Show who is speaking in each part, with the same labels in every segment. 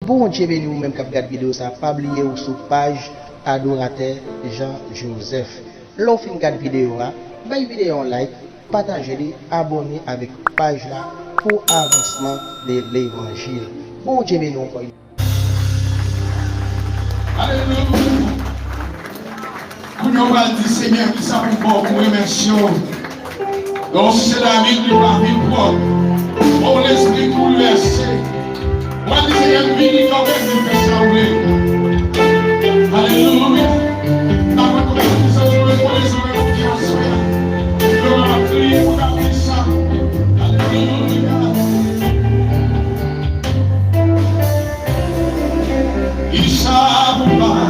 Speaker 1: Bon Dieu béni ou même qui regarde vidéo ça, pas oublier ou sur page adorateur Jean-Joseph. L'on fin regarde vidéo là, bay vidéo en like, partagez-les, abonnez avec page là pour avancement de l'évangile. Bon Dieu béni encore.
Speaker 2: Alléluia. Nous va dire Seigneur qui ça pour remercier. Donc c'est la vie qui va vivre. On l'esprit bouleversé. Moi je dis Seigneur vie qui va vivre ensemble. Alléluia. D'abord pour les hommes qui ont fait. Nous allons prier pour la puissance. Alléluia. Ils savent pas.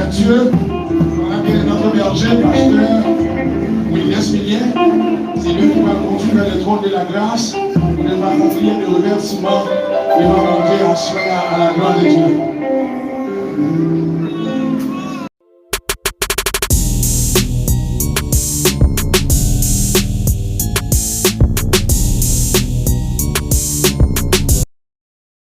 Speaker 2: Dieu, on a bien notre berger, pasteur William Millien. C'est lui qui va conduire vers le trône de la grâce. On va accomplir le reversement et va monter à la gloire de Dieu.